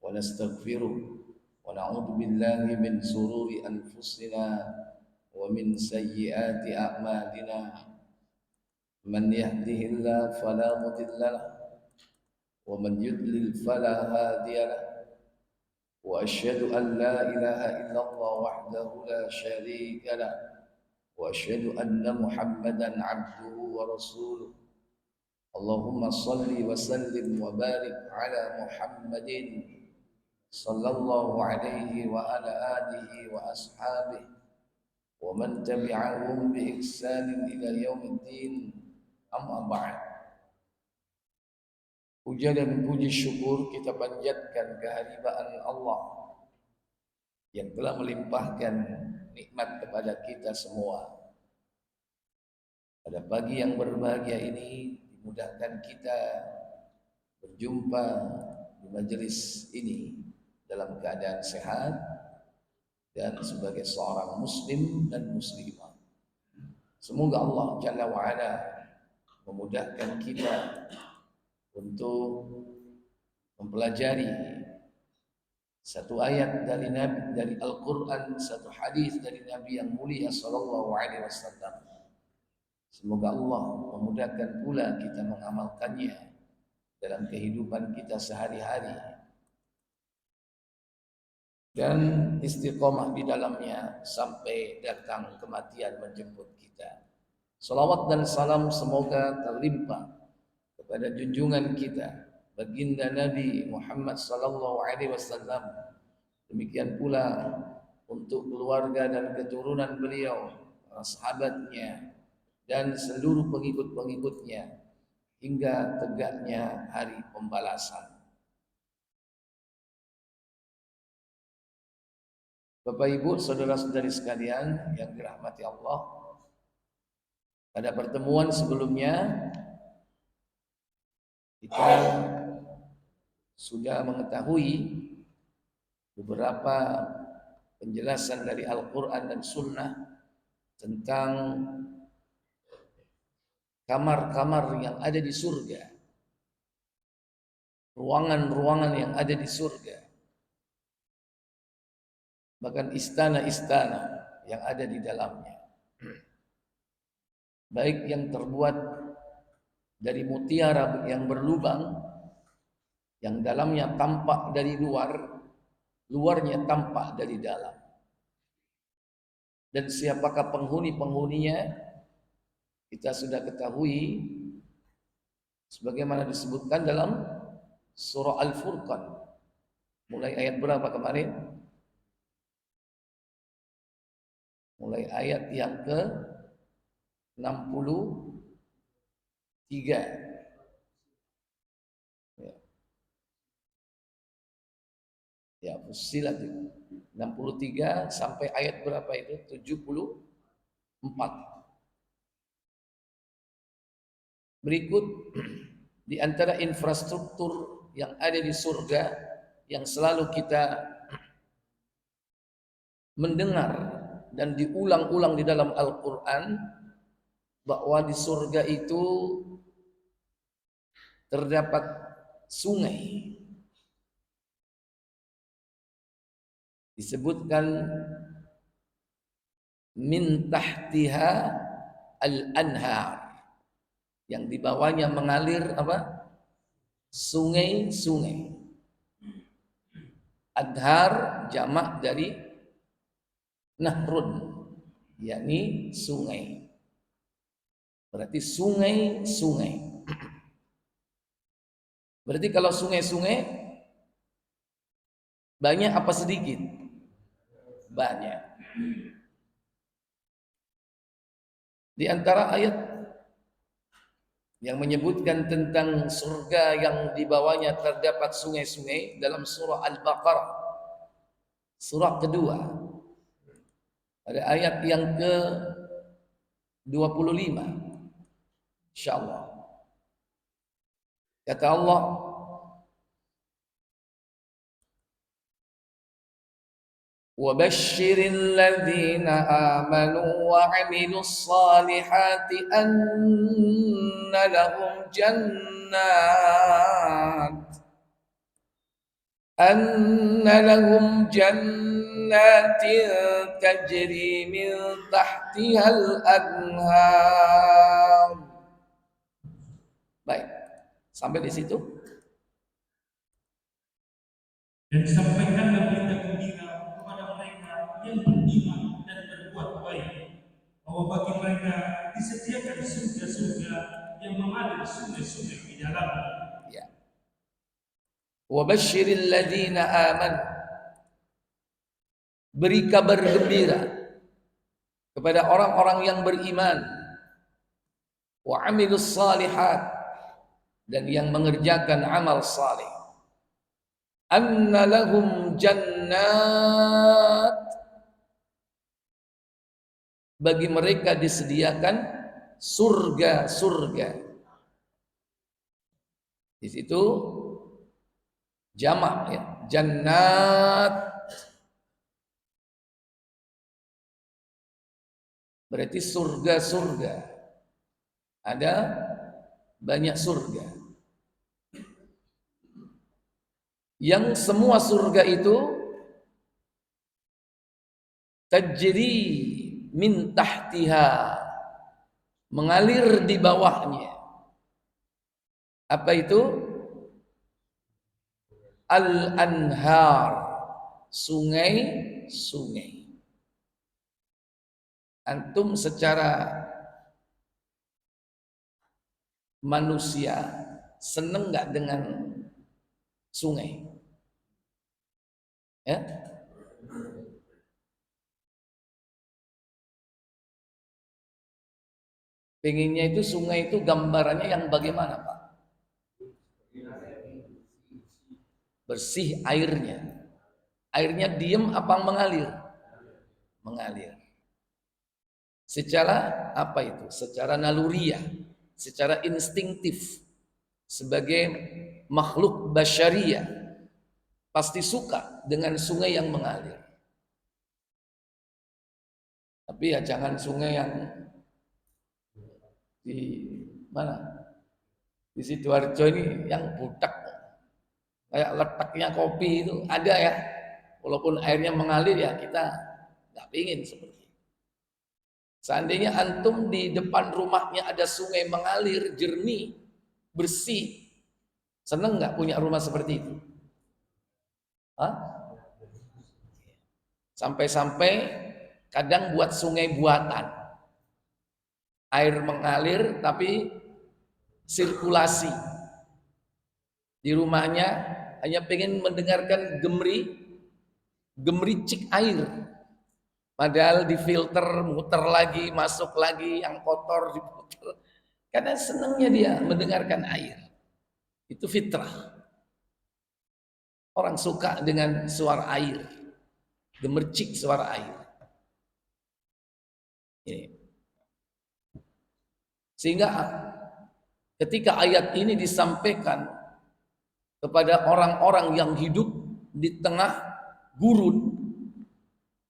ونستغفره ونعوذ بالله من شرور أنفسنا ومن سيئات أعمالنا من يهده الله فلا مضل له ومن يضلل فلا هادي له وأشهد أن لا إله إلا الله وحده لا شريك له وأشهد أن محمدا عبده ورسوله اللهم صل وسلم وبارك على محمد صلى الله عليه وعلى آله وأصحابه ومن تبعهم بإحسان إلى يوم الدين أما بعد. Puja dan puji syukur kita panjatkan kehadiran Allah yang telah melimpahkan nikmat kepada kita semua. Pada pagi yang berbahagia ini dimudahkan kita berjumpa di majelis ini dalam keadaan sehat dan sebagai seorang muslim dan muslimah. Semoga Allah Jalla wa'ala memudahkan kita untuk mempelajari satu ayat dari Nabi, dari Al-Quran, satu hadis dari Nabi yang mulia sallallahu alaihi wasallam. Semoga Allah memudahkan pula kita mengamalkannya dalam kehidupan kita sehari-hari dan istiqomah di dalamnya sampai datang kematian menjemput kita. Salawat dan salam semoga terlimpah kepada junjungan kita baginda Nabi Muhammad sallallahu alaihi wasallam. Demikian pula untuk keluarga dan keturunan beliau, para sahabatnya dan seluruh pengikut-pengikutnya hingga tegaknya hari pembalasan. Bapak Ibu, saudara-saudari sekalian yang dirahmati Allah, pada pertemuan sebelumnya kita sudah mengetahui beberapa penjelasan dari Al-Quran dan Sunnah tentang kamar-kamar yang ada di surga, ruangan-ruangan yang ada di surga, bahkan istana-istana yang ada di dalamnya, baik yang terbuat dari mutiara yang berlubang, yang dalamnya tampak dari luar, luarnya tampak dari dalam. Dan siapakah penghuni-penghuninya kita sudah ketahui sebagaimana disebutkan dalam surah Al-Furqan. Mulai ayat berapa kemarin? Mulai ayat yang ke 63. Ya, Fussilat 63 sampai ayat berapa itu? 74. Berikut di antara infrastruktur yang ada di surga yang selalu kita mendengar dan diulang-ulang di dalam Al-Quran, bahwa di surga itu terdapat sungai. Disebutkan min tahtiha al-anhar, yang di bawahnya mengalir apa? Sungai-sungai. Adhar jamak dari nahrun, yakni sungai. Berarti sungai-sungai. Berarti kalau sungai-sungai banyak apa sedikit? Banyak. Di antara ayat yang menyebutkan tentang surga yang di bawahnya terdapat sungai-sungai dalam surah Al-Baqarah, surah kedua, pada ayat yang ke-25, insyaallah. Kata Allah, وَبَشِّرِ الَّذِينَ آمَنُوا وَعَمِلُوا الصَّالِحَاتِ أَنَّ لَهُمْ جَنَّاتٍ anna lahum jannatin tajri min tahtihal anhar. Baik, sampai di situ. Dan sampaikanlah berita gembira kepada mereka yang beriman dan berbuat baik, bahwa bagi mereka disediakan surga-surga yang mengalir sungai-sungai di dalamnya. Ya. Wa basyiril ladzina amanu, beri kabar gembira kepada orang-orang yang beriman, wa amilus salihat, dan yang mengerjakan amal saleh, anna lahum jannat, bagi mereka disediakan surga-surga. Di situ jamak ya, jannat berarti surga-surga. Ada banyak surga. Yang semua surga itu tajri min tahtiha, mengalir di bawahnya. Apa itu? Al-anhar, sungai-sungai. Antum secara manusia seneng nggak dengan sungai? Ya? Pengennya itu sungai itu gambarannya yang bagaimana, Pak? Bersih airnya. Airnya diem apa mengalir? Mengalir. Secara apa itu? Secara naluriah, secara instinktif. Sebagai makhluk basyariah pasti suka dengan sungai yang mengalir. Tapi ya jangan sungai yang di mana? Di Sidoarjo ini yang budak kayak letaknya kopi itu ada ya. Walaupun airnya mengalir ya kita nggak pingin seperti itu. Seandainya antum di depan rumahnya ada sungai mengalir jernih, bersih, seneng nggak punya rumah seperti itu? Hah? Sampai-sampai kadang buat sungai buatan, air mengalir tapi sirkulasi di rumahnya hanya pengen mendengarkan gemericik air, padahal difilter, muter lagi, masuk lagi, yang kotor diputer, karena senangnya dia mendengarkan air. Itu fitrah. Orang suka dengan suara air, gemercik suara air. Sehingga ketika ayat ini disampaikan kepada orang-orang yang hidup di tengah gurun,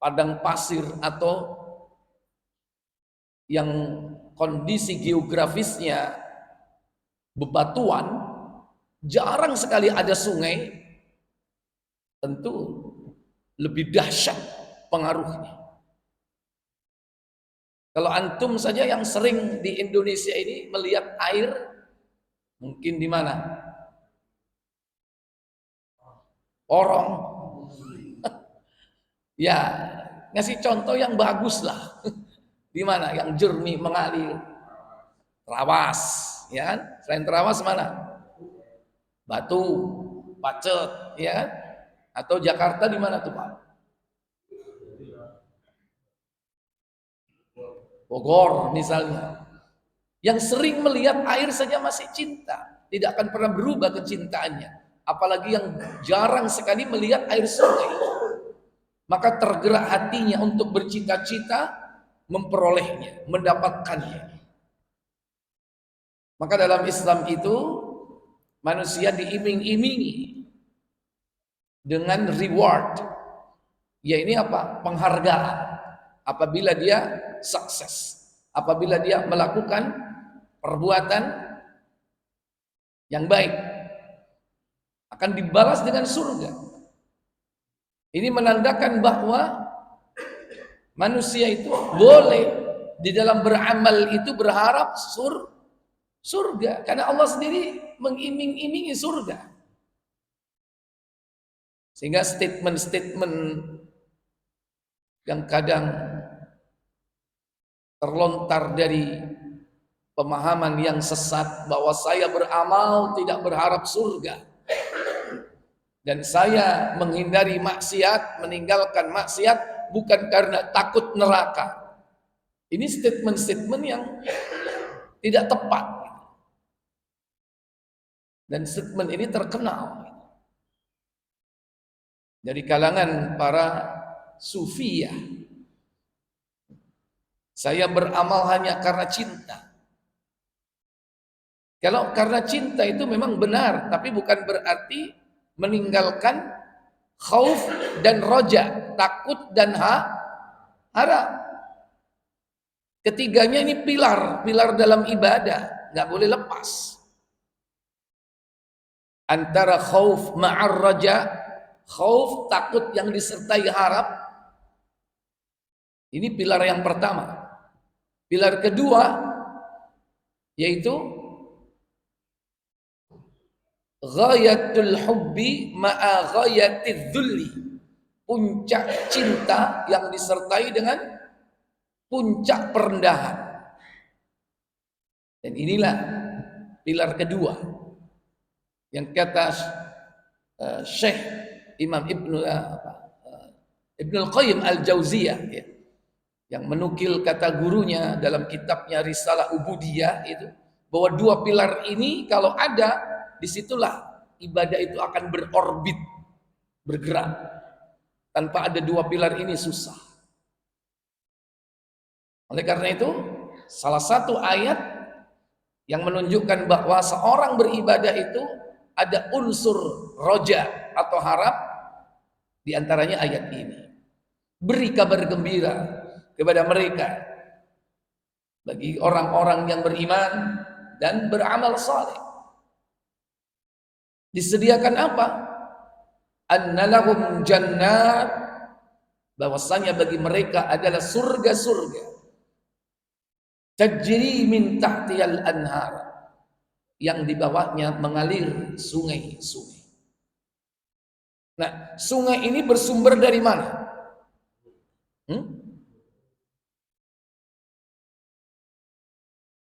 padang pasir, atau yang kondisi geografisnya bebatuan, jarang sekali ada sungai, tentu lebih dahsyat pengaruhnya. Kalau antum saja yang sering di Indonesia ini melihat air, mungkin di mana? Orong. Ya, ngasih contoh yang bagus lah. Di mana? Yang jernih mengalir. Trawas, ya kan? Selain Trawas mana? Batu, Pacet, ya kan? Atau Jakarta di mana tuh, Pak? Bogor misalnya. Yang sering melihat air saja masih cinta, tidak akan pernah berubah kecintaannya. Apalagi yang jarang sekali melihat air sungai, maka tergerak hatinya untuk bercita-cita memperolehnya, mendapatkannya. Maka dalam Islam itu manusia diiming-imingi dengan reward, ya ini apa? Penghargaan apabila dia sukses, apabila dia melakukan perbuatan yang baik, akan dibalas dengan surga. Ini menandakan bahwa manusia itu boleh di dalam beramal itu berharap surga, karena Allah sendiri mengiming-imingi surga. Sehingga statement-statement yang kadang terlontar dari pemahaman yang sesat bahwa saya beramal tidak berharap surga dan saya menghindari maksiat, meninggalkan maksiat bukan karena takut neraka. Ini statement-statement yang tidak tepat. Dan statement ini terkenal dari kalangan para sufiyah. Saya beramal hanya karena cinta. Kalau karena cinta itu memang benar, tapi bukan berarti meninggalkan khauf dan roja, takut dan harap. Ketiganya ini pilar dalam ibadah, nggak boleh lepas. Antara khauf ma'ar roja, khauf takut yang disertai harap, ini pilar yang pertama. Pilar kedua yaitu ghayatul hubbi ma'a ghayatiz dzulli, puncak cinta yang disertai dengan puncak perendahan. Dan inilah pilar kedua yang kata Syekh Imam Ibnul Qayyim Al-Jauziyah ya, yang menukil kata gurunya dalam kitabnya Risalah Ubudiyah itu, bahwa dua pilar ini kalau ada, disitulah ibadah itu akan berorbit, bergerak. Tanpa ada dua pilar ini susah. Oleh karena itu, salah satu ayat yang menunjukkan bahwa seorang beribadah itu ada unsur roja atau harap, diantaranya ayat ini. Beri kabar gembira kepada mereka, bagi orang-orang yang beriman dan beramal saleh. Disediakan apa? Annalahum jannat, bahwasanya bagi mereka adalah surga-surga. Tajri min tahtiyal anhar, yang di bawahnya mengalir sungai-sungai. Nah, sungai ini bersumber dari mana?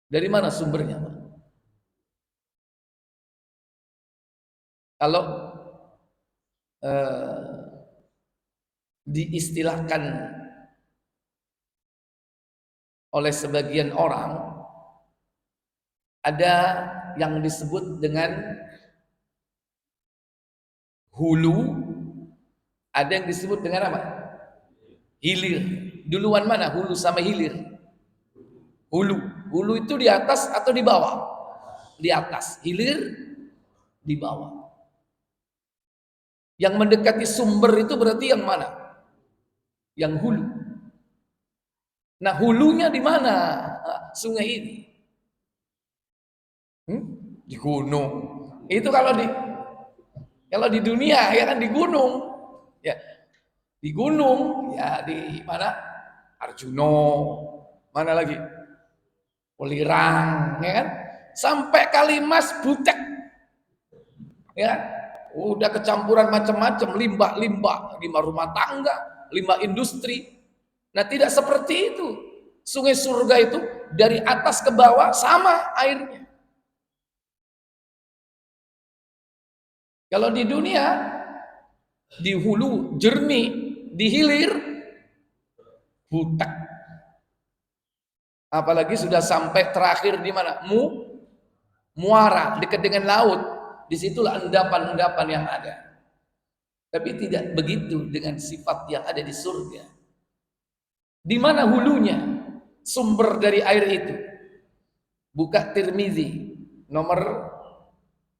Dari mana sumbernya, Pak? Kalau diistilahkan oleh sebagian orang, ada yang disebut dengan hulu, ada yang disebut dengan apa? Hilir. Duluan mana hulu sama hilir? Hulu. Hulu itu di atas atau di bawah? Di atas. Hilir di bawah. Yang mendekati sumber itu berarti yang mana? Yang hulu. Nah, hulunya di mana sungai ini? Di gunung. Itu kalau di dunia ya kan di gunung. Ya, di gunung, ya di mana? Arjuno, mana lagi? Welirang, ya kan? Sampai Kalimas Butek. Ya kan? Udah kecampuran macam-macam, limbah-limbah, limbah rumah tangga, limbah industri. Nah, tidak seperti itu. Sungai surga itu dari atas ke bawah sama airnya. Kalau di dunia, di hulu jernih, di hilir butek. Apalagi sudah sampai terakhir di mana? Muara, dekat dengan laut. Disitulah endapan-endapan yang ada. Tapi tidak begitu dengan sifat yang ada di surga. Di mana hulunya? Sumber dari air itu. Buka Tirmizi nomor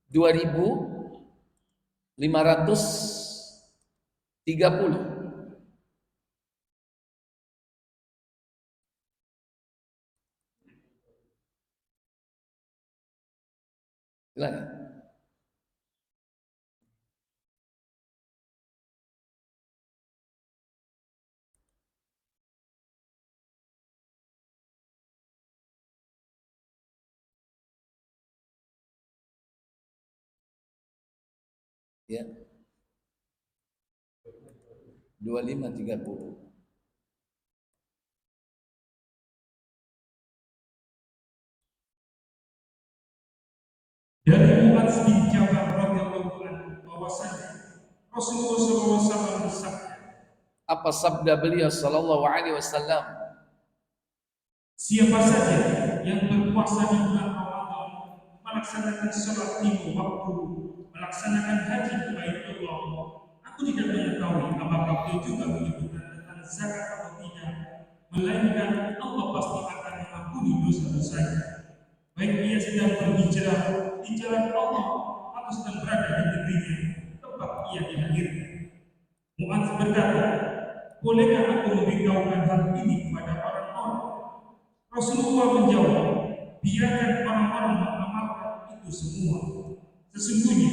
2530. Silakan. Ya. 25:30. Dari Mu'adz bin Jabal radhiyallahu anhu bahwasanya Rasulullah SAW bersabda, Apa sabda beliau sallallahu alaihi wasallam? siapa saja yang berpuasa di bulan Ramadan, melaksanakan sholat lima waktu, melaksanakan haji ke Baitullah, aku tidak mengetahui apakah beliau juga menyebutkan tentang zakat atau tidak, melainkan Allah pasti akan mengampuni dosa-dosanya. Baik ia sedang berhijrah di jalan Allah atau sedang berada di negerinya tempat ia dilahirkan. Mu'adz berkata, bolehkah aku memberitahukan hal ini kepada orang-orang? Rasulullah menjawab, biarkan orang-orang mengamalkan itu semua. Sesungguhnya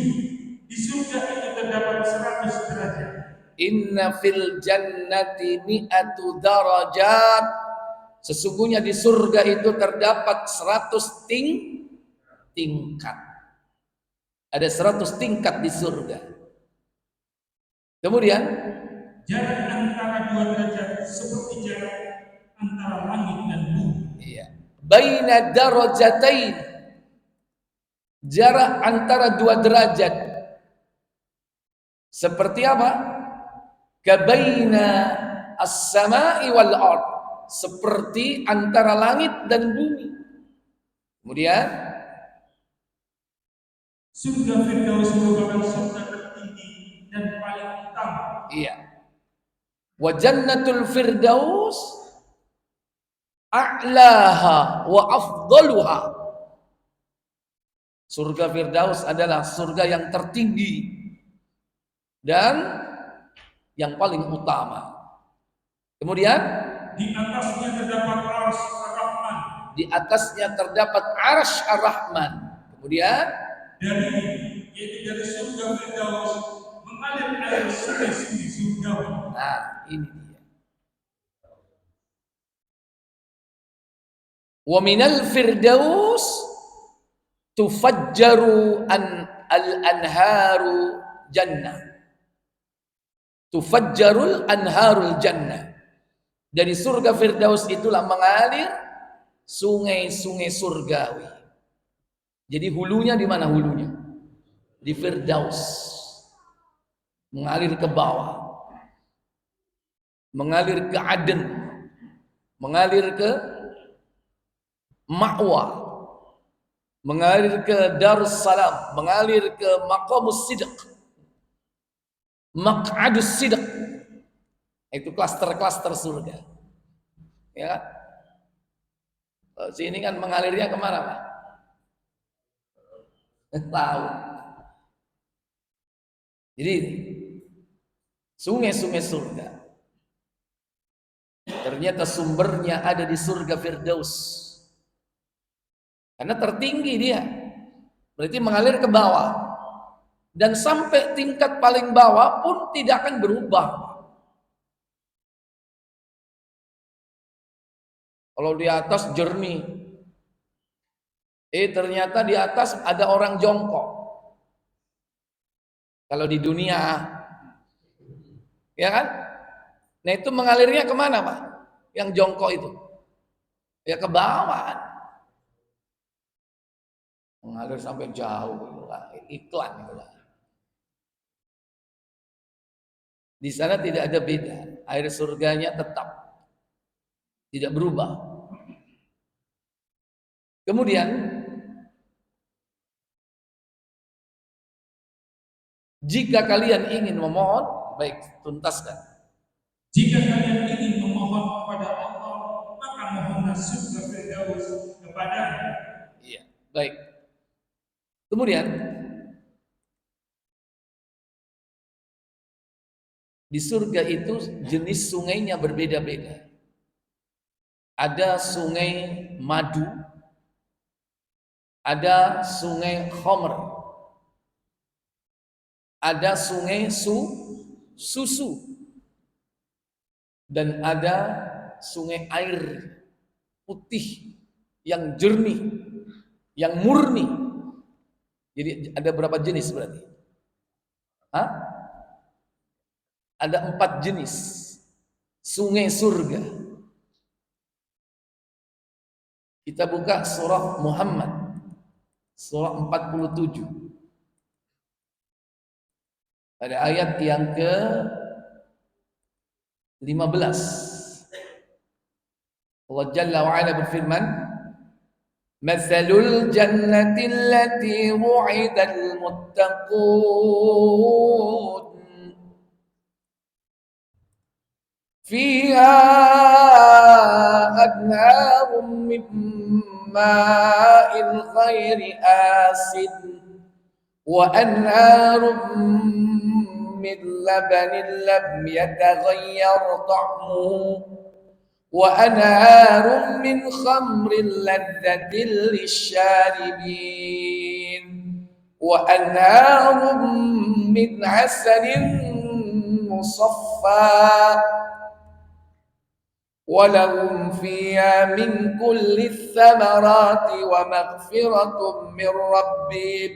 di surga itu terdapat 100 derajat. Inna fil jannati mi'atu darajat. Sesungguhnya di surga itu terdapat 100 tingkat. Ada 100 tingkat di surga. Kemudian jarak antara 2 derajat seperti jarak antara langit dan bumi. Iya. Baina darajatain. Jarak antara 2 derajat. Seperti apa? Kabaina as-sama'i wal ard. Seperti antara langit dan bumi. Kemudian surga Firdaus merupakan surga tertinggi dan paling utama. Iya. Wa jannatul firdaus a'laha wa afdaluha. Surga Firdaus adalah surga yang tertinggi dan yang paling utama. Kemudian di atasnya terdapat arsy ar-Rahman. Di atasnya terdapat arsy ar-Rahman. Kemudian yaitu dari surga Firdaus mengalir air sungai-sungai surga. Nah, ini dia. Wa minal firdaus tufajjaru al-anharu jannah. Tufajjarul anharul jannah. Dari surga Firdaus itulah mengalir sungai-sungai surgawi. Jadi hulunya di mana hulunya? Di Firdaus. Mengalir ke bawah. Mengalir ke Aden. Mengalir ke Ma'wa. Mengalir ke Darussalam. Mengalir ke Maqamus Sidq. Maq'adus Sidq. Itu klaster-klaster surga. Ya. Sini kan mengalirnya kemana, Pak? Laut. Jadi sungai-sungai surga. Ternyata sumbernya ada di surga Firdaus. Karena tertinggi dia. Berarti mengalir ke bawah. Dan sampai tingkat paling bawah pun tidak akan berubah. Kalau di atas jernih. Ternyata di atas ada orang jongkok. Kalau di dunia, ya kan? Nah itu mengalirnya kemana, Pak? Yang jongkok itu? Ya ke bawah. Mengalir sampai jauh, iklan itu lah. Di sana tidak ada beda, air surganya tetap tidak berubah. Kemudian jika kalian ingin memohon, baik tuntaskan. Jika kalian ingin memohon kepada Allah, maka mohonlah surga Firdaus kepada-Nya. Iya, baik. Kemudian di surga itu jenis sungainya berbeda-beda. Ada sungai madu, ada sungai khamr, ada sungai susu, dan ada sungai air putih yang jernih, yang murni. Jadi ada berapa jenis berarti? Hah? Ada 4 jenis sungai surga. Kita buka surah Muhammad, surah 47. Pada ayat yang ke-15. Allah Jalla wa Ala berfirman, "Matsalul jannati allati wu'idal muttaqun fiha anharun min ma'in ghairi asin wa anharun min labanin lam yataghayyar ta'muhu وأنهار من خمر لذة للشاربين وأنهار من عسل مصفى ولهم فيها من كل الثمرات ومغفرة من ربهم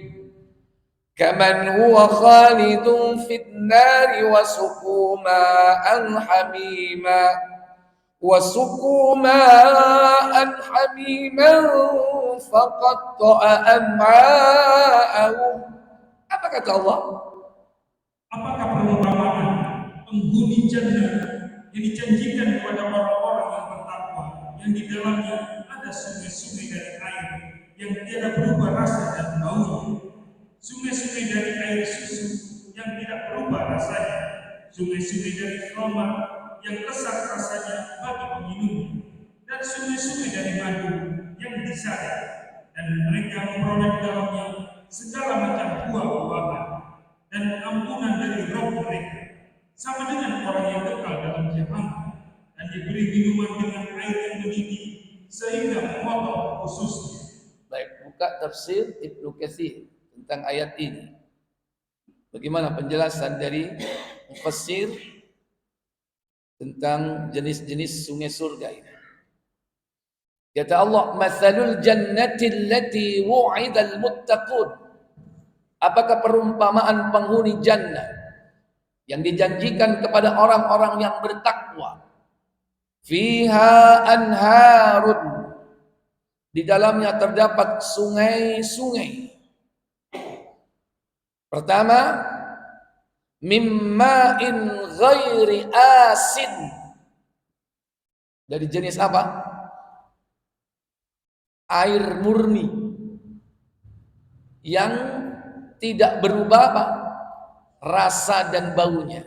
كمن هو خالد في النار وسقوا ماء حميما فقطع أمعاءهم. Apa kata Allah? Apakah perumpamaan penghuni jannah yang dijanjikan kepada orang-orang yang bertakwa, yang di dalamnya ada sungai-sungai dari air yang tidak berubah rasa dan baunya, sungai-sungai dari air susu yang tidak berubah rasanya, sungai-sungai dari khamar yang lezat rasanya bagi peminumnya, dan sungai-sungai dari madu yang disayat, dan mereka memperoleh di dalamnya segala macam buah-buahan dan ampunan dari Rabb mereka, sama dengan orang yang kekal dalam jahanam dan diberi minuman dengan air yang mendidih sehingga memotong ususnya. Baik, buka tafsir Ibnu Katsir tentang ayat ini. Bagaimana penjelasan dari mufassir tentang jenis-jenis sungai surga ini? Kata Allah, "Matsalul jannati allati wu'idal muttaqun." Apakah perumpamaan penghuni jannah yang dijanjikan kepada orang-orang yang bertakwa? Fiha anharun, di dalamnya terdapat sungai-sungai. Pertama, mimma'in ghairi asin. Dari jenis apa? Air murni yang tidak berubah apa? Rasa dan baunya.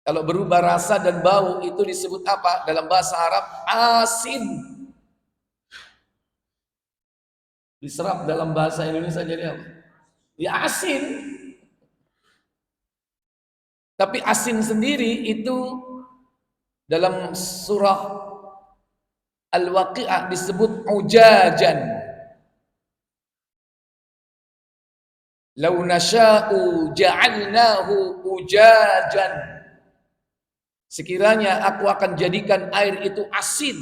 Kalau berubah rasa dan bau itu disebut apa? Dalam bahasa Arab, asin. Diserap dalam bahasa Indonesia jadi apa? Ya asin. Tapi asin sendiri itu dalam surah Al-Waqi'ah disebut ujajan. Lau nasya'u ja'alnahu ujajan. Sekiranya aku akan jadikan air itu asin.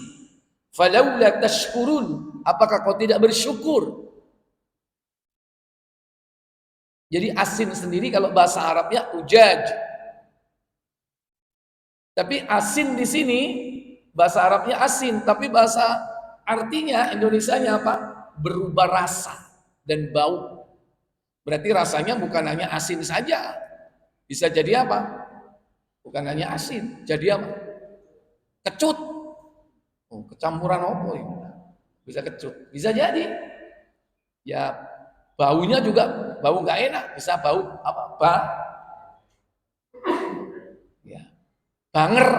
Falaula tashkurun, apakah kau tidak bersyukur? Jadi asin sendiri kalau bahasa Arabnya ujaj. Tapi asin di sini bahasa Arabnya asin, tapi bahasa artinya Indonesianya apa? Berubah rasa dan bau. Berarti rasanya bukan hanya asin saja. Bisa jadi apa? Bukan hanya asin, jadi apa? Kecut. Oh, kecampuran apa ini? Bisa kecut. Bisa jadi. Ya, baunya juga bau nggak enak. Bisa bau apa? Ya, banger.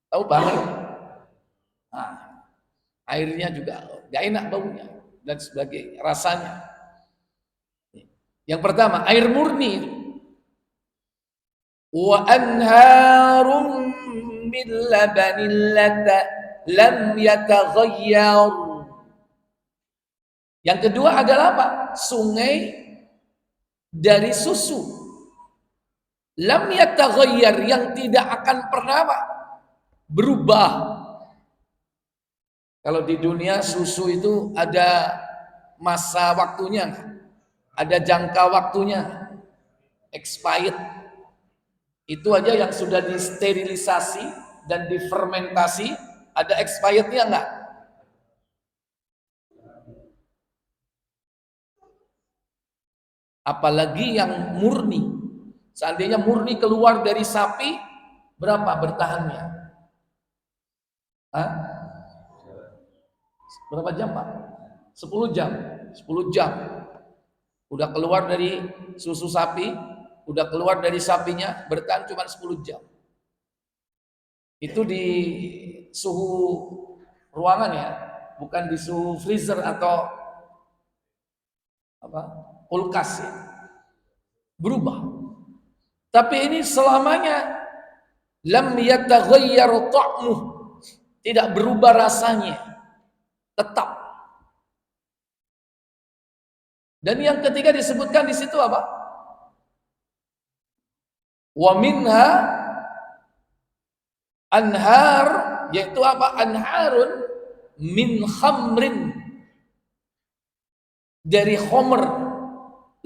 Tahu banger? Nah, airnya juga nggak enak baunya dan sebagainya, rasanya. Yang pertama, air murni. Wa anharum min labanin lam yataghayyar. Yang kedua adalah apa? Sungai dari susu. Lam yataghayyar, yang tidak akan pernah apa? Berubah. Kalau di dunia susu itu ada masa waktunya enggak? ada jangka waktunya, expired. Itu aja yang sudah disterilisasi dan difermentasi, ada expirednya enggak? Apalagi yang murni. Seandainya murni keluar dari sapi, berapa bertahannya? Hah? Berapa jam, Pak? 10 jam. 10 jam. Udah keluar dari susu sapi, udah keluar dari sapinya, bertahan cuma 10 jam. Itu di suhu ruangan ya, bukan di suhu freezer atau apa? Kulkas ya. Berubah. Tapi ini selamanya lam yataghayyar ta'muh, tidak berubah rasanya, tetap. Dan yang ketiga disebutkan di situ apa? Wa minha anhar, yaitu apa? Anharun min khamrin, dari khamr,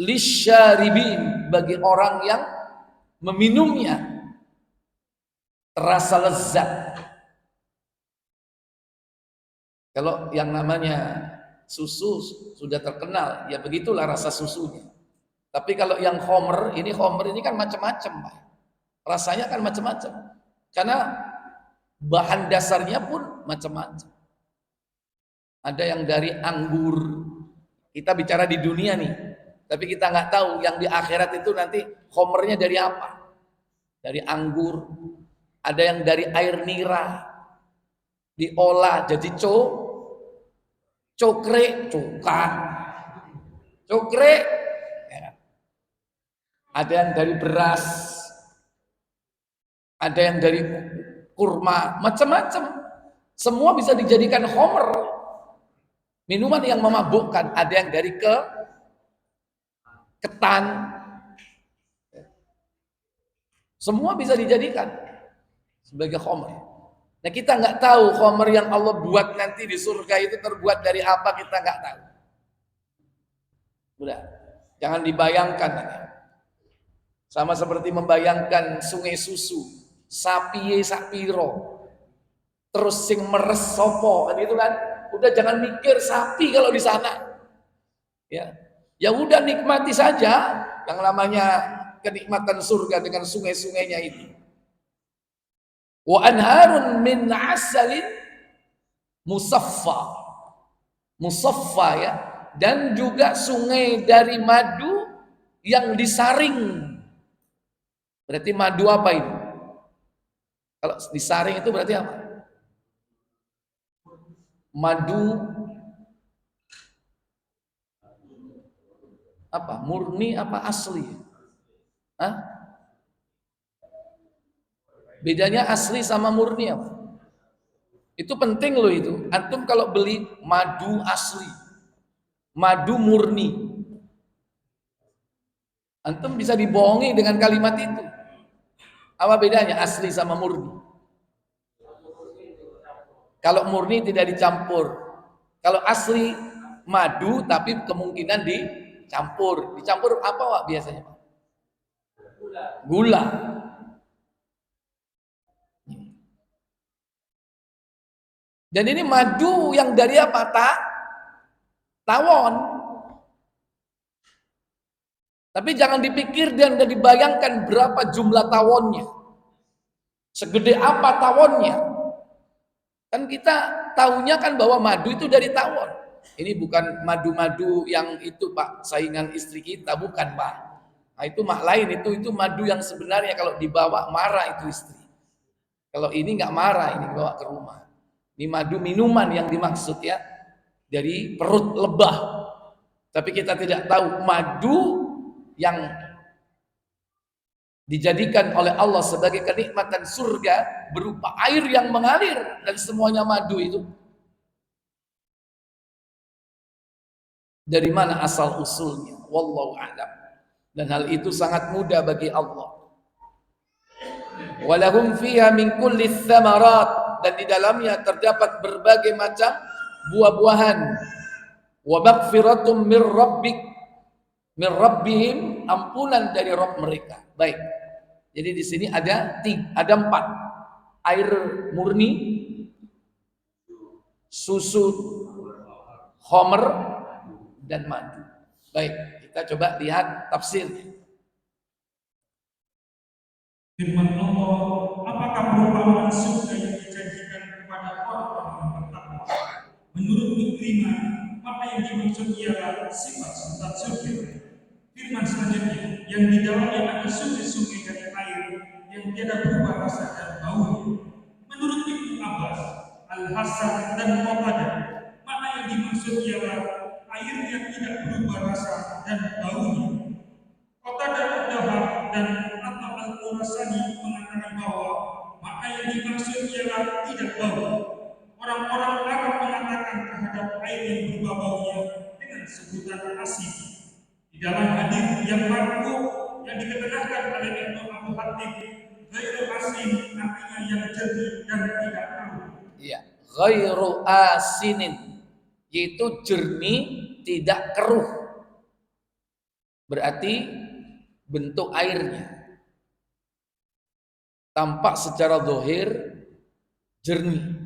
lisyaribin, bagi orang yang meminumnya terasa lezat. Kalau yang namanya susu sudah terkenal, ya begitulah rasa susunya. Tapi kalau yang khamr ini kan macam-macam, Pak. Rasanya kan macam-macam. Karena bahan dasarnya pun macam-macam. Ada yang dari anggur. Kita bicara di dunia nih, tapi kita nggak tahu yang di akhirat itu nanti khamrnya dari apa. Dari anggur. Ada yang dari air nira, diolah jadi cokre, ya. Ada yang dari beras, ada yang dari kurma, macam-macam. Semua bisa dijadikan khamr, minuman yang memabukkan. Ada yang dari ketan, semua bisa dijadikan sebagai khamr. Nah, kita nggak tahu khamr yang Allah buat nanti di surga itu terbuat dari apa, kita nggak tahu. Udah, jangan dibayangkan. Sama seperti membayangkan sungai susu, sapi sapiro, terus sing meres sopo, kan itu kan. Udah jangan mikir sapi kalau di sana. Ya udah nikmati saja yang namanya kenikmatan surga dengan sungai-sungainya itu. Wa anharun min asalin musaffa ya, dan juga sungai dari madu yang disaring. Berarti madu apa ini? Kalau disaring itu berarti apa? Madu apa? Murni apa asli? Hah? Bedanya asli sama murni apa? Itu penting loh itu. Antum kalau beli madu asli, madu murni, antum bisa dibohongi dengan kalimat itu. Apa bedanya asli sama murni? Kalau murni tidak dicampur. Kalau asli madu tapi kemungkinan dicampur. Dicampur apa Pak biasanya? Gula. Dan ini madu yang dari apa? Tawon. Tapi jangan dipikir dan dibayangkan berapa jumlah tawonnya. Segede apa tawonnya. Kan kita tahunya kan bahwa madu itu dari tawon. Ini bukan madu-madu yang itu Pak, saingan istri kita, bukan Pak. Nah, itu mak lain, itu madu yang sebenarnya kalau dibawa marah itu istri. Kalau ini nggak marah, ini dibawa ke rumah. Ini madu minuman yang dimaksud ya, dari perut lebah. Tapi kita tidak tahu madu yang dijadikan oleh Allah sebagai kenikmatan surga berupa air yang mengalir dan semuanya madu itu. Dari mana asal usulnya? Wallahu a'lam. Dan hal itu sangat mudah bagi Allah. Walahum fiha min kulli tsamarat, dan di dalamnya terdapat berbagai macam buah-buahan. Wa maghfiratum mir rabbik, Min rabbihim, ampunan dari Rabb mereka. Baik. Jadi di sini ada 4. Air murni, susu homer, dan madu. Baik, kita coba lihat tafsirnya. Firman Allah, apakah perumpamaan surga yang dijanjikan kepada orang-orang yang bertakwa? Menurut Ikrimah, maka yang dimaksud ialah sifat-sifat surga. Firman selanjutnya, yang di dalamnya ada sungai-sungai dari air yang tiada berubah rasa dan baunya. Menurut Ibnu Abbas, Al-Hasan dan Qatadah, maka yang dimaksud ialah air yang tidak berubah rasa dan baunya. Qatadah Ad-Dahab dan Atha Al-Qurasani mengatakan bahwa maka yang dimaksud ialah tidak bau. Orang-orang Arab mengatakan terhadap air yang berubah baunya dengan sebutan asin. Di dalam hadis yang marfu yang diketerangan oleh Ibnu Abu Hatim, ghairu asin artinya yang jernih dan tidak keruh. Iya, ghairu asinin, yaitu jernih, tidak keruh. Berarti bentuk airnya tampak secara zahir jernih.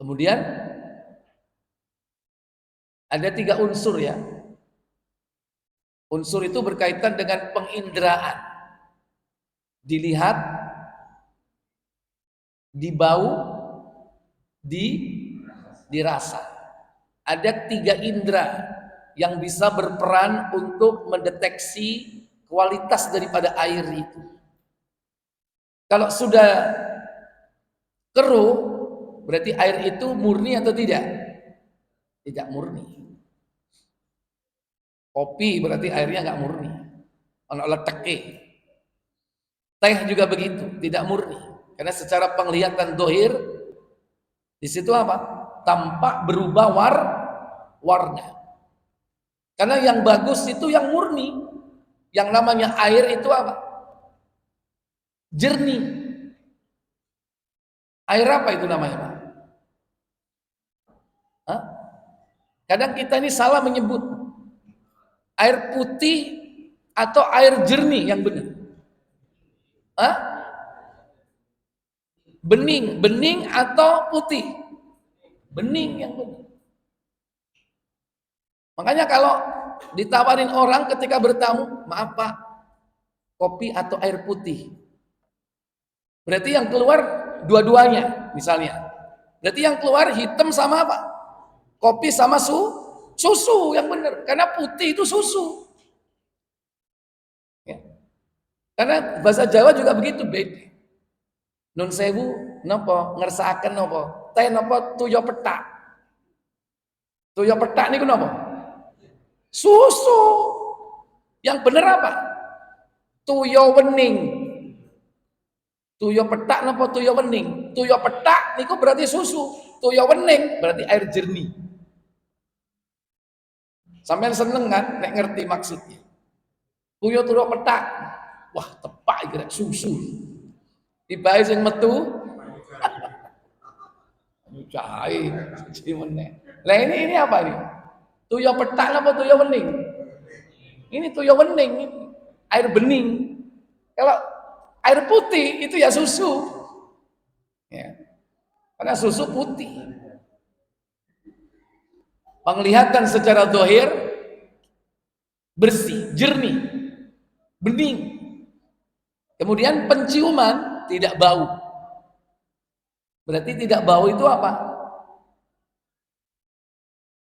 Kemudian ada 3 unsur ya. Unsur itu berkaitan dengan penginderaan. Dilihat, dibau, dirasa. Ada 3 indera yang bisa berperan untuk mendeteksi kualitas daripada air itu. Kalau sudah keruh, berarti air itu murni atau tidak? Tidak murni. Kopi berarti airnya nggak murni. Ono leteke. Teh juga begitu, tidak murni. Karena secara penglihatan dohir, di situ apa? Tampak berubah warna. Karena yang bagus itu yang murni. Yang namanya air itu apa? Jernih. Air apa itu namanya, Pak? Hah? Kadang kita ini salah menyebut air putih atau air jernih yang benar. Hah? Bening atau putih? Bening yang benar. Makanya kalau ditawarin orang ketika bertamu, maaf Pak, kopi atau air putih? Berarti yang keluar dua-duanya, misalnya. Berarti yang keluar hitam sama apa? Kopi sama susu yang benar. Karena putih itu susu. Ya. Karena bahasa Jawa juga begitu, beda. Nun sewu napa ngersakaken napa? Teh napa tuyo petak. Tuyo petak niku napa? Susu. Yang benar apa? Tuyo wening. Tuyo petak napa tuyo wening? Tuyo petak niku berarti susu. Tuyo wening berarti air jernih. Sampeyan seneng kan nek ngerti maksudnya. Tuyo petak. Wah, tepak iki susu. Tibae sing metu cahai meneh. Lah ini apa ini? Tuyo petak apa tuyo wening? Ini tuyo wening, air bening. Kalau air putih itu ya susu. Ya. Karena susu putih. Penglihatan secara zahir bersih, jernih, bening. Kemudian penciuman tidak bau. Berarti tidak bau itu apa?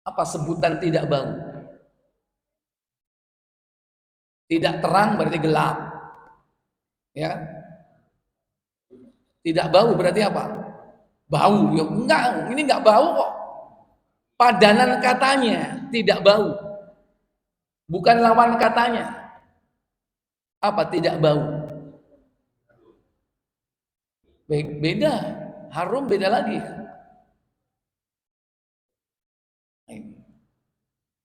Apa sebutan tidak bau? Tidak terang berarti gelap. Ya. Tidak bau berarti apa? Bau. Ya enggak, ini enggak bau kok. Padanan katanya tidak bau. Bukan lawan katanya. Apa tidak bau? Beda. Harum beda lagi.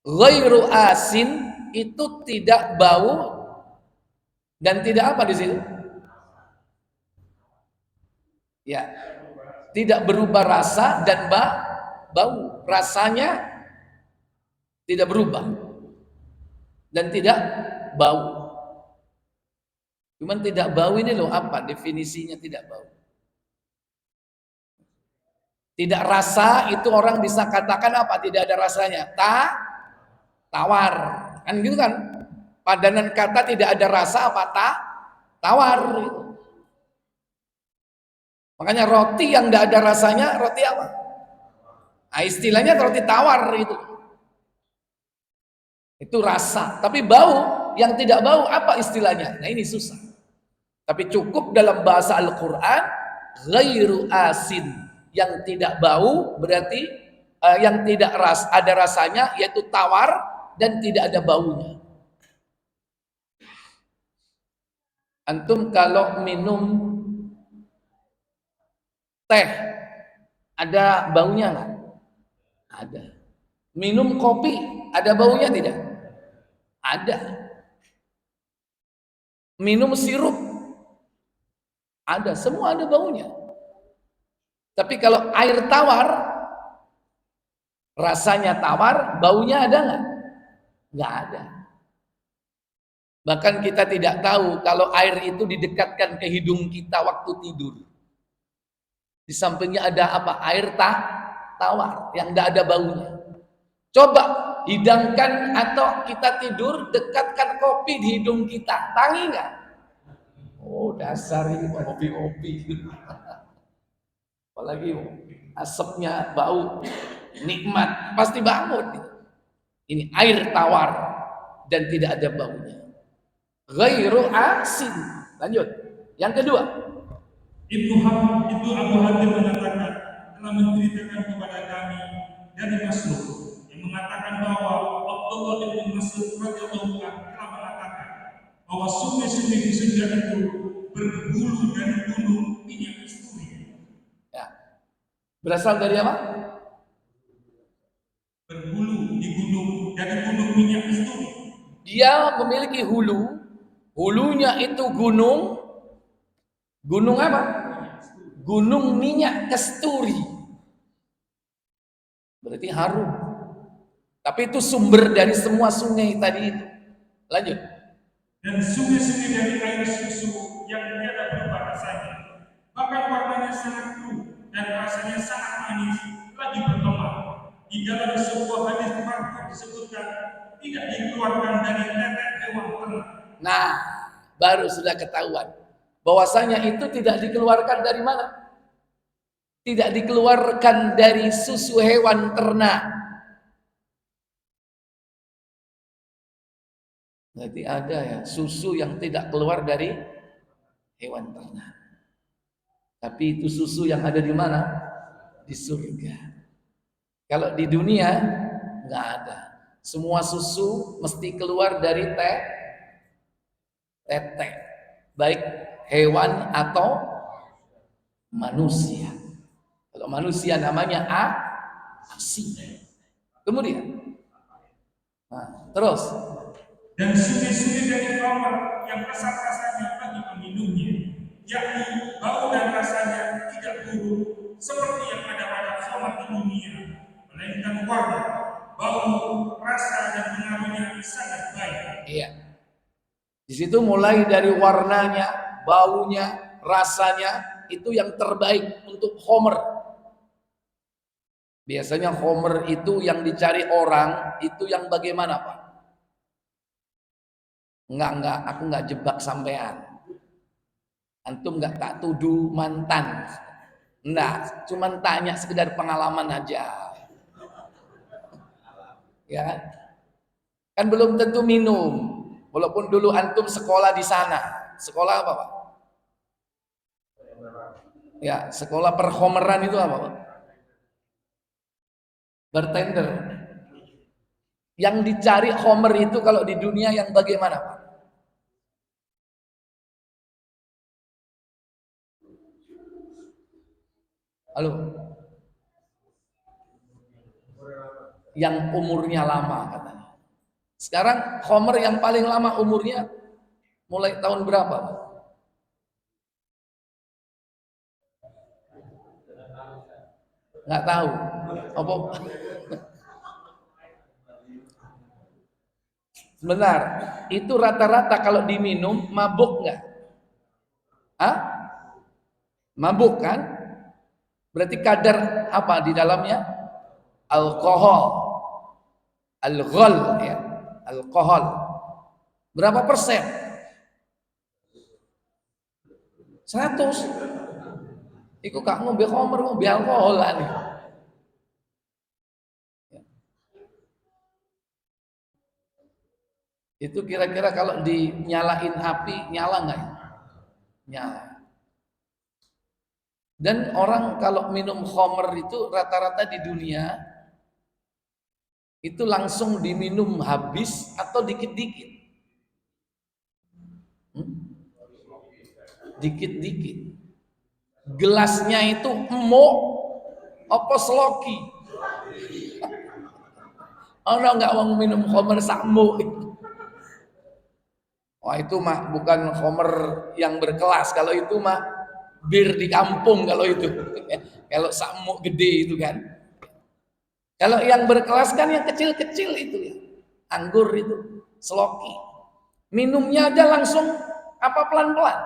Ghairu asin itu tidak bau dan tidak apa di situ? Ya, tidak berubah rasa dan bau. Rasanya tidak berubah. dan tidak bau. Cuman tidak bau ini loh, apa definisinya tidak bau? Tidak rasa itu orang bisa katakan apa? Tidak ada rasanya. Tawar. Kan gitu kan? Padanan kata tidak ada rasa apa? Tawar. Gitu. Makanya roti yang tidak ada rasanya roti apa? Nah, istilahnya roti tawar itu. Itu rasa. Tapi bau, yang tidak bau apa istilahnya? Nah ini susah. Tapi cukup dalam bahasa Al-Quran, ghairu asin, yang tidak bau berarti yang tidak ada rasanya, yaitu tawar dan tidak ada baunya. Antum kalau minum teh, ada baunya nggak? Ada. Minum kopi, ada baunya tidak? Ada. Minum sirup, ada. Semua ada baunya. Tapi kalau air tawar, rasanya tawar, baunya ada nggak? Nggak ada. Bahkan kita tidak tahu kalau air itu didekatkan ke hidung kita waktu tidur. Di sampingnya ada apa? Air tawar yang tidak ada baunya. Coba hidangkan atau kita tidur, dekatkan kopi di hidung kita. Tangi nggak? Oh dasar ini kopi-kopi. Apalagi asapnya bau, nikmat, pasti bangun. Ini air tawar dan tidak ada baunya. Ghairu asin. Lanjut. Yang kedua. Ibnu Abu Hatim mengatakan, telah menceritakan kepada kami dari Mas'ud yang mengatakan bahwa Abdullah bin Mas'ud radhiyallahu anhu telah mengatakan bahwa sungai-sungai di surga itu berbulu dari gunung minyak kasturi. Ya. Berasal dari apa? Berbulu dari gunung minyak kasturi. Dia memiliki hulu. Hulunya itu gunung apa? Gunung minyak kasturi. Berarti harum. Tapi itu sumber dari semua sungai tadi itu. Lanjut. Dan sungai-sungai dari air susu yang tiada berubah rasanya. Bahkan warnanya sangat biru dan rasanya sangat manis lagi berkembang. Di dalam sebuah hadis marfu disebutkan tidak dikeluarkan dari tetek hewan ternak. Nah, baru sudah ketahuan bahwasanya itu tidak dikeluarkan dari mana? Tidak dikeluarkan dari susu hewan ternak. Berarti ada ya susu yang tidak keluar dari hewan ternak. Tapi itu susu yang ada di mana? Di surga. Kalau di dunia nggak ada. Semua susu mesti keluar dari tetek, baik hewan atau manusia. Kalau manusia namanya asi. Kemudian, nah, terus. Dan sungai-sungai dari kamar yang asal rasanya bagi peminumnya, yakni bau dan rasanya tidak buruk seperti yang ada pada khamar di dunia, melainkan warna, bau, rasa dan pengaruhnya sangat baik. Iya. Di situ mulai dari warnanya, baunya, rasanya itu yang terbaik untuk homer. Biasanya homer itu yang dicari orang itu yang bagaimana, Pak? Enggak, aku enggak jebak sampean. Antum enggak tak tuduh mantan. Enggak, cuman tanya sekedar pengalaman aja. Ya kan? Kan belum tentu minum. Walaupun dulu antum sekolah di sana. Sekolah apa, Pak? Ya, sekolah perhomeran itu apa, Pak? Bartender. Yang dicari homer itu kalau di dunia yang bagaimana, Pak? Halo? Yang umurnya lama katanya. Sekarang homer yang paling lama umurnya mulai tahun berapa, Pak? Nggak tahu. Apa? Sebentar, itu rata-rata kalau diminum mabuk nggak? Hah? Mabuk kan? Berarti kadar apa di dalamnya? Alkohol, alkohol ya, alkohol. Berapa persen? 100. Iku gak ngombe khamr, ngombe alkohol lah nih. Itu kira-kira kalau dinyalain api nyala nggak ya? Nyala. Dan orang kalau minum khamr itu rata-rata di dunia itu langsung diminum habis atau dikit-dikit. Dikit-dikit. Gelasnya itu emok apa seloki? Orang nggak mau minum khamr sakmu. Wah itu mah bukan khamr yang berkelas. Kalau itu mah bir di kampung kalau itu. Kalau sakmu gede itu kan. Kalau yang berkelas kan yang kecil-kecil itu ya. Anggur itu, seloki. Minumnya aja langsung apa pelan-pelan.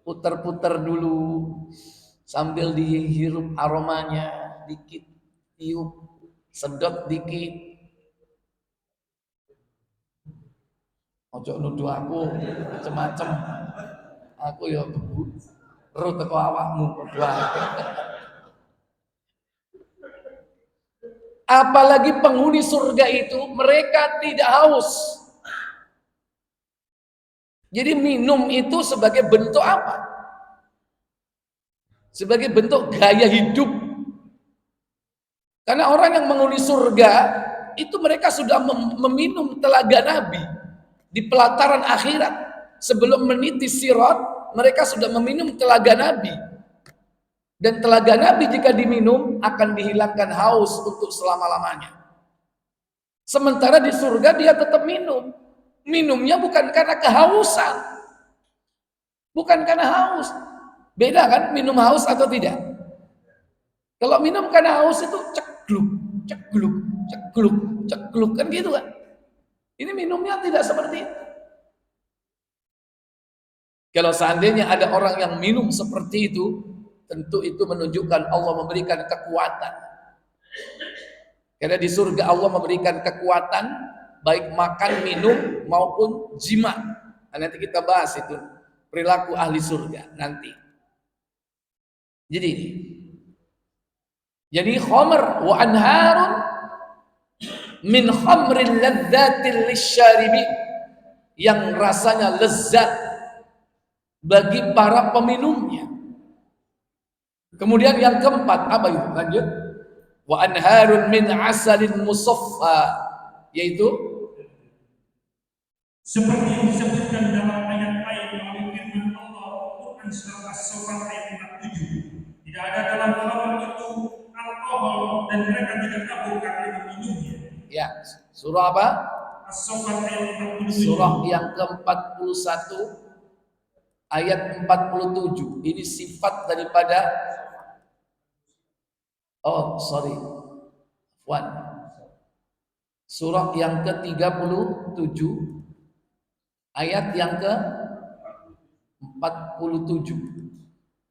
Puter-puter dulu sambil dihirup aromanya dikit, tiup, sedot dikit. Ojo nuduh aku macem-macem. Aku ya ro teko awakmu padha. Apalagi penghuni surga itu mereka tidak haus. Jadi minum itu sebagai bentuk apa? Sebagai bentuk gaya hidup. Karena orang yang menghuni surga itu mereka sudah meminum telaga Nabi di pelataran akhirat. Sebelum meniti sirat, mereka sudah meminum telaga Nabi. Dan telaga Nabi jika diminum akan dihilangkan haus untuk selama-lamanya. Sementara di surga dia tetap minum. Minumnya bukan karena kehausan. Bukan karena haus. Beda kan minum haus atau tidak? Kalau minum karena haus itu cegluk, cegluk, cegluk, cegluk kan gitu kan. Ini minumnya tidak seperti itu. Kalau seandainya ada orang yang minum seperti itu, tentu itu menunjukkan Allah memberikan kekuatan. Karena di surga Allah memberikan kekuatan baik makan, minum maupun jima. Nah, nanti kita bahas itu perilaku ahli surga nanti. Jadi khamr wa anharun min khamrin ladzatil lisyaribin, yang rasanya lezat bagi para peminumnya. Kemudian yang keempat apa itu? Lanjut. Wa anharun min asalin musaffa, yaitu seperti yang disebutkan dalam ayat lain melalui firman Allah Quran surah As-Saffat ayat 47. Tidak ada dalam khamr itu alkohol dan mereka tidak mabuk karena meminumnya. Ya, surah apa? As-Saffat ayat 47. Surah yang ke-41 ayat 47. Ini sifat daripada surah yang ke-37 ayat yang ke-47.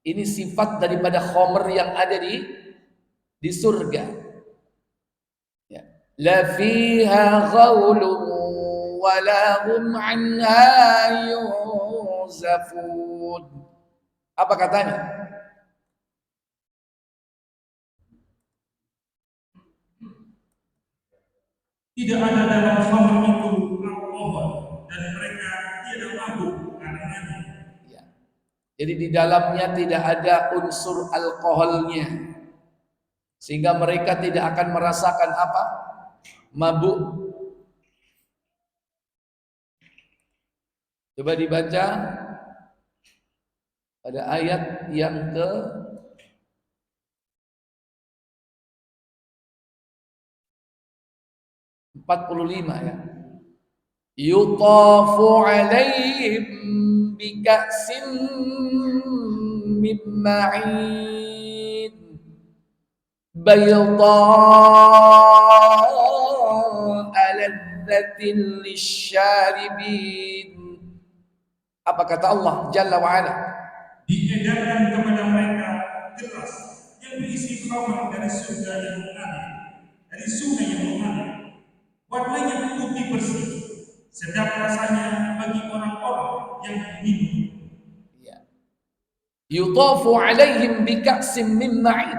Ini sifat daripada khamr yang ada di surga. Ya. La fiha ghaulun wa la hum anha yunzafun. Apa katanya? Tidak ada dalam khamr itu alkohol dan mereka tidak mabuk karenanya. Ya. Jadi di dalamnya tidak ada unsur alkoholnya, sehingga mereka tidak akan merasakan apa? Mabuk. Coba dibaca pada ayat yang ke 45 ya. Yutafu alaihim bika'sin min ma'in bayda'a ladzatin lisyaribin. Apa kata Allah Jalla wa Ala? Diedarkan kepada mereka gelas yang berisi khamar dari surga yang mengalir, dari sungai yang mengalir. Warnanya putih bersih, sedap rasanya bagi orang-orang yang minum. Yutafu alaihim bika'sim min ma'in.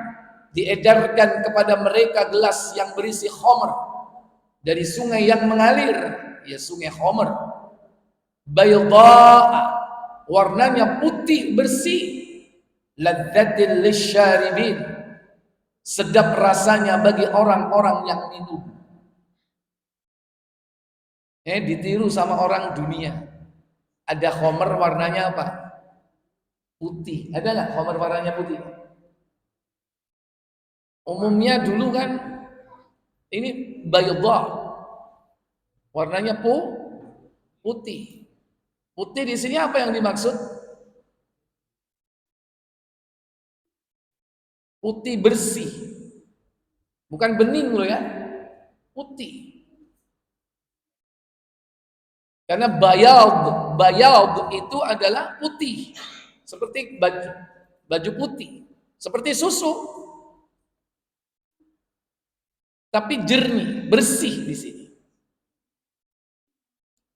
Diedarkan kepada mereka gelas yang berisi khamr dari sungai yang mengalir, ya sungai khamr. Bayda, warnanya putih bersih. Ladzatil lisyaribin, sedap rasanya bagi orang-orang yang minum. Ditiru sama orang dunia. Ada khamr warnanya apa? Putih. Ada nggak khamr warnanya putih? Umumnya dulu kan ini bayda, warnanya putih. Putih di sini apa yang dimaksud? Putih bersih, bukan bening loh ya, putih. Karena bayad itu adalah putih, seperti baju putih, seperti susu, tapi jernih, bersih di sini.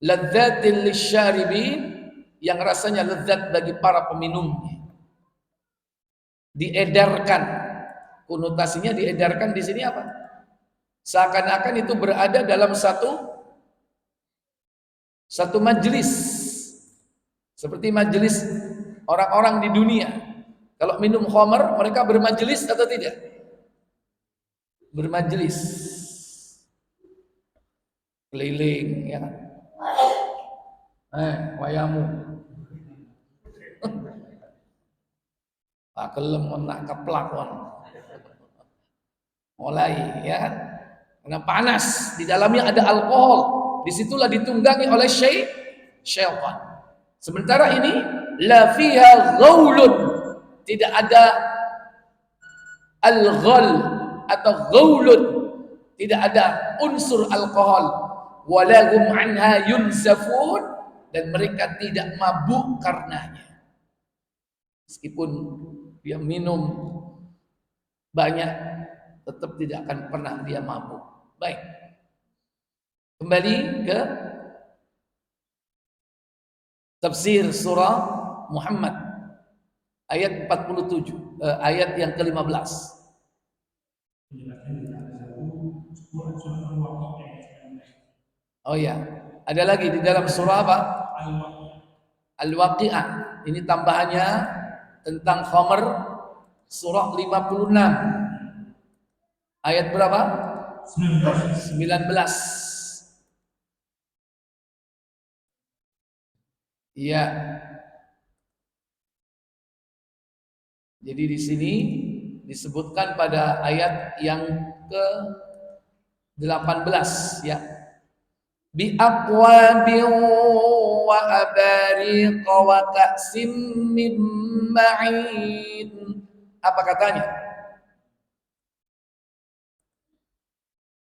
Ladzatil lisyaribin, yang rasanya lezat bagi para peminumnya. Diedarkan, konotasinya diedarkan di sini apa? Seakan-akan itu berada dalam satu majelis, seperti majelis orang-orang di dunia. Kalau minum khamr, mereka bermajelis atau tidak? Bermajelis, keliling, ya kan? Wayamu. Pak kelem nak keplakon. Mulai, ya kan? Karena panas, di dalamnya ada alkohol. Disitulah ditunggangi oleh syaitan. Sementara ini la fiha ghaulun, tidak ada al-ghal atau ghaulun, tidak ada unsur alkohol. Walahum anha yunzafun, dan mereka tidak mabuk karenanya. Meskipun dia minum banyak, tetap tidak akan pernah dia mabuk. Baik, kembali ke tafsir surah Muhammad ayat 47, ayat yang ke-15. Oh ya, ada lagi di dalam surah apa? Al-Waqi'ah. Ini tambahannya tentang khamr, surah 56. Ayat berapa? 19. Iya. Jadi di sini disebutkan pada ayat yang ke-18 ya. Bi aqwabin wa abariq wa ka'sim min ma'in. Apa katanya?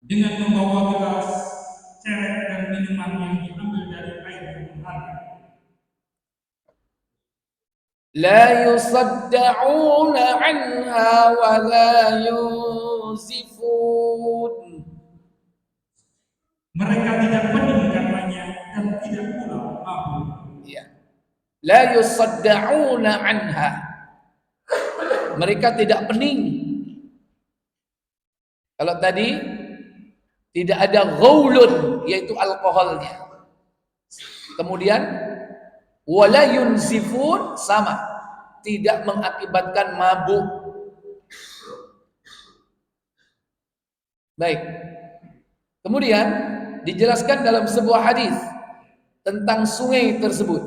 Dengan membawa gelas, cerek dan minuman yang diambil dari air yang mengalir. La yusaddauna anha wa la yunzifun. Mereka tidak pening karenanya dan tidak pula mabuk. Ya. La yusaddauna anha. Mereka tidak pening. Kalau tadi tidak ada ghaulun, yaitu alkoholnya. Kemudian wala yunzifun, sama, tidak mengakibatkan mabuk. Baik. Kemudian dijelaskan dalam sebuah hadis tentang sungai tersebut.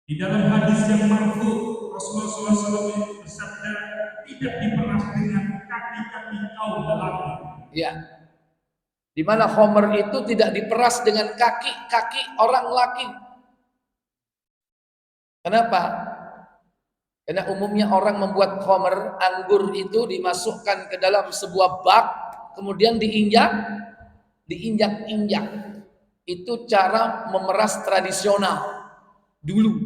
Di dalam hadis yang marfu, Rasulullah SAW bersabda, tidak diperas dengan kaki-kaki kaum lelaki. Ya. Di mana khamr itu tidak diperas dengan kaki-kaki orang laki. Kenapa? Karena umumnya orang membuat khamr, anggur itu dimasukkan ke dalam sebuah bak, kemudian diinjak diinjak-injak. Itu cara memeras tradisional dulu,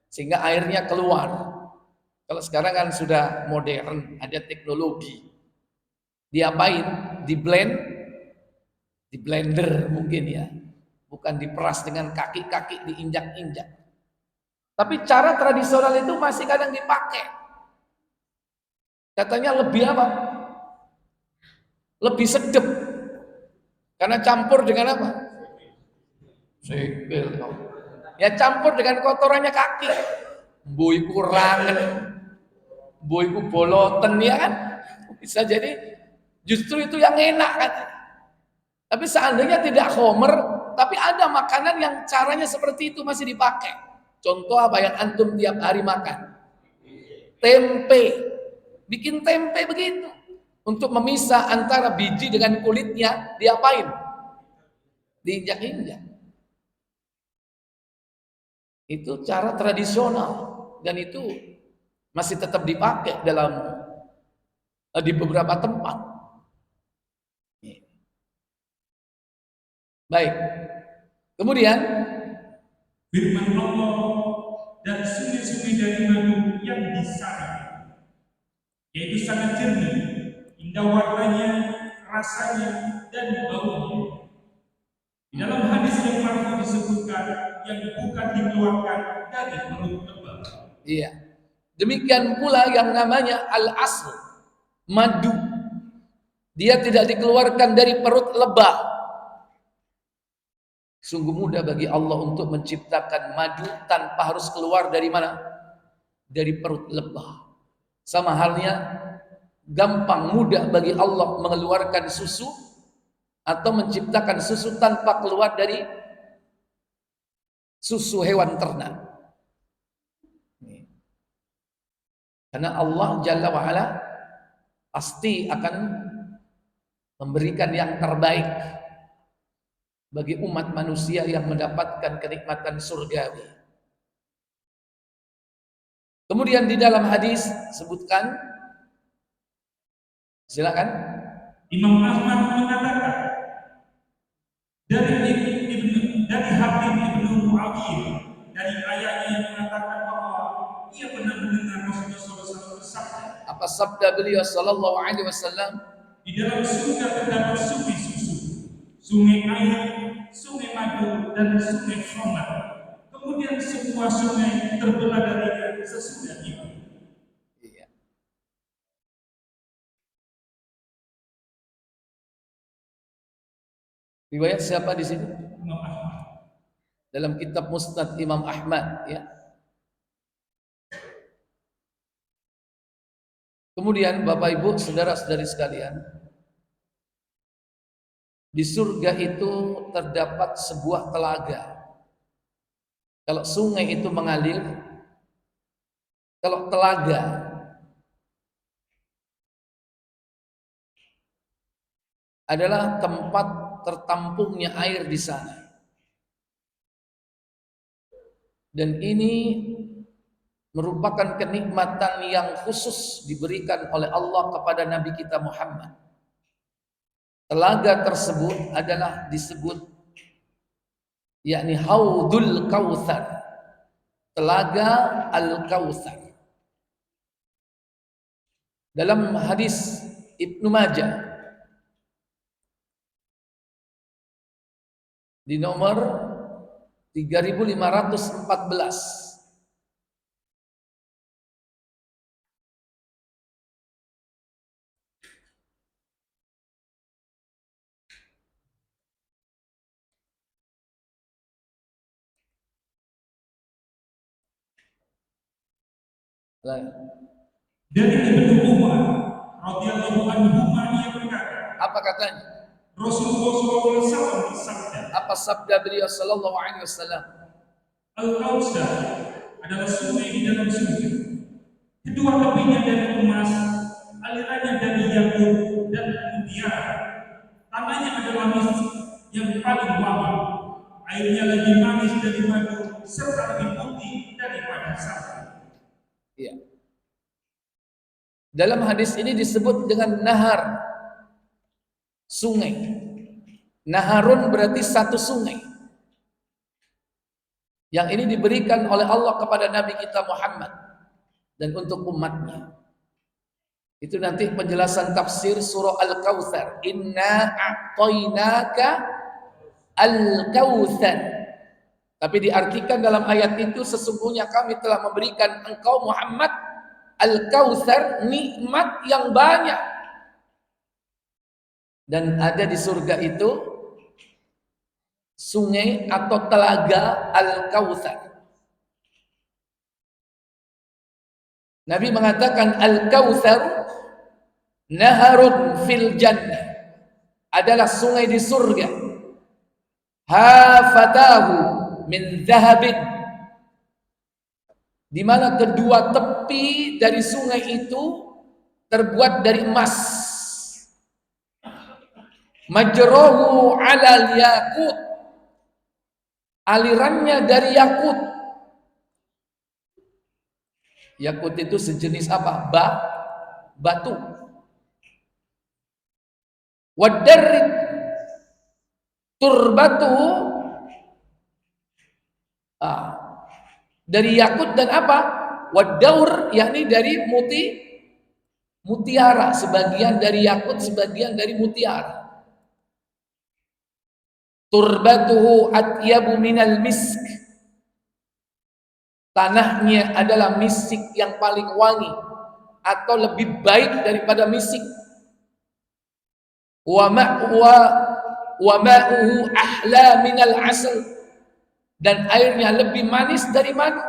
sehingga airnya keluar. Kalau sekarang kan sudah modern, ada teknologi. Diapain? Di blender mungkin ya. Bukan diperas dengan kaki-kaki, diinjak-injak. Tapi cara tradisional itu masih kadang dipakai. Katanya lebih apa? Lebih sedap. Karena campur dengan apa? Sikil. Ya campur dengan kotorannya kaki. Boiku rangen, boiku boloten, ya kan? Bisa jadi justru itu yang enak kan. Tapi seandainya tidak homer, tapi ada makanan yang caranya seperti itu masih dipakai. Contoh apa yang antum tiap hari makan? Tempe. Bikin tempe begitu. Untuk memisah antara biji dengan kulitnya, diapain? Diinjak-injak. Itu cara tradisional dan itu masih tetap dipakai di beberapa tempat. Baik. Kemudian firman Allah, dan sungai-sungai dari madu yang disari, yaitu sangat jernih, indah warnanya, rasanya, dan baunya. Di dalam hadis yang marfu disebutkan yang bukan dikeluarkan dari perut lebah. Iya. Demikian pula yang namanya al-asl, madu. Dia tidak dikeluarkan dari perut lebah. Sungguh mudah bagi Allah untuk menciptakan madu tanpa harus keluar dari mana? Dari perut lebah. Sama halnya gampang mudah bagi Allah mengeluarkan susu atau menciptakan susu tanpa keluar dari susu hewan ternak. Karena Allah Jalla wa'ala pasti akan memberikan yang terbaik bagi umat manusia yang mendapatkan kenikmatan surgawi. Kemudian di dalam hadis sebutkan, silakan. Imam Ahmad mengatakan dari Habib ibnu Muawiyah, dari ayahnya yang mengatakan bahwa ia pernah mendengar Rasulullah SAW bersabda. Apa sabda beliau Sallallahu Alaihi Wasallam? Di dalam surga terdapat sungai susu, sungai air, sungai madu, dan sungai khamar. Kemudian semua sungai terbelah darinya sesudah itu. Iya. Riwayat siapa di sini? Imam Ahmad. Dalam kitab Musnad Imam Ahmad, ya. Kemudian Bapak Ibu, saudara-saudari sekalian, di surga itu terdapat sebuah telaga. Kalau sungai itu mengalir, kalau telaga adalah tempat tertampungnya air di sana. Dan ini merupakan kenikmatan yang khusus diberikan oleh Allah kepada Nabi kita Muhammad. Telaga tersebut adalah disebut yakni Haudul Kautsar, telaga Al-Kautsar. Dalam hadis Ibnu Majah di nomor 3514, dari Ibnu Umar radhiyallahu anhu ia berkata, apa katanya? Rasulullah SAW bersabda, apa sabda beliau Sallallahu Alaihi Wasallam? Al-Kautsar adalah sungai di dalam surga. Kedua tepinya dari emas, alirannya dari yakut dan mutiara. Tanahnya adalah misik yang paling wangi. Airnya lebih manis dari madu serta lebih putih daripada sapi. Iya. Dalam hadis ini disebut dengan nahar. sungai. Naharun berarti satu sungai. Yang ini diberikan oleh Allah kepada Nabi kita Muhammad dan untuk umatnya. Itu nanti penjelasan tafsir surah Al-Kautsar. Inna a'tainaka Al-Kautsar. Tapi diartikan dalam ayat itu, sesungguhnya kami telah memberikan engkau Muhammad Al-Kautsar, nikmat yang banyak. Dan ada di surga itu sungai atau telaga Al-Kautsar. Nabi mengatakan Al-Kautsar naharun fil jannah, adalah sungai di surga. Hafatahu min zahabin, di mana kedua tepi dari sungai itu terbuat dari emas. Majrohu ala yakut, alirannya dari yakut. Yakut itu sejenis apa? Batu. Wadarrit turbatu, dari yakut dan apa? Wadaur, yakni dari mutiara, sebagian dari yakut, sebagian dari mutiara. Turbatuhu atyabu minal misk, tanahnya adalah misik yang paling wangi atau lebih baik daripada misik. Wa ma'uhu ahla minal asal, dan airnya lebih manis dari madu.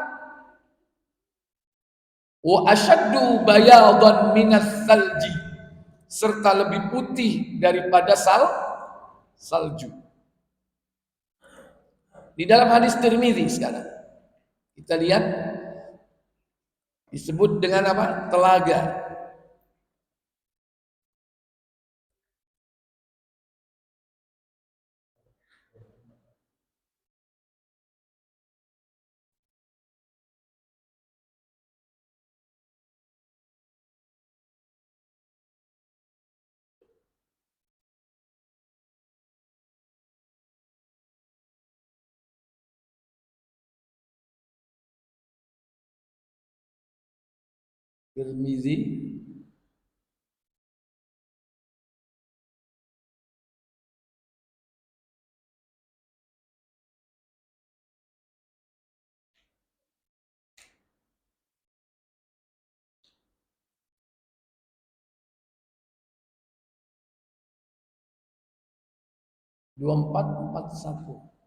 Wa ashaddu bayadan minas salji, serta lebih putih daripada salju. Di dalam hadis Tirmidzi sekarang kita lihat disebut dengan apa? Telaga. Tirmidzi dua empat empat satu.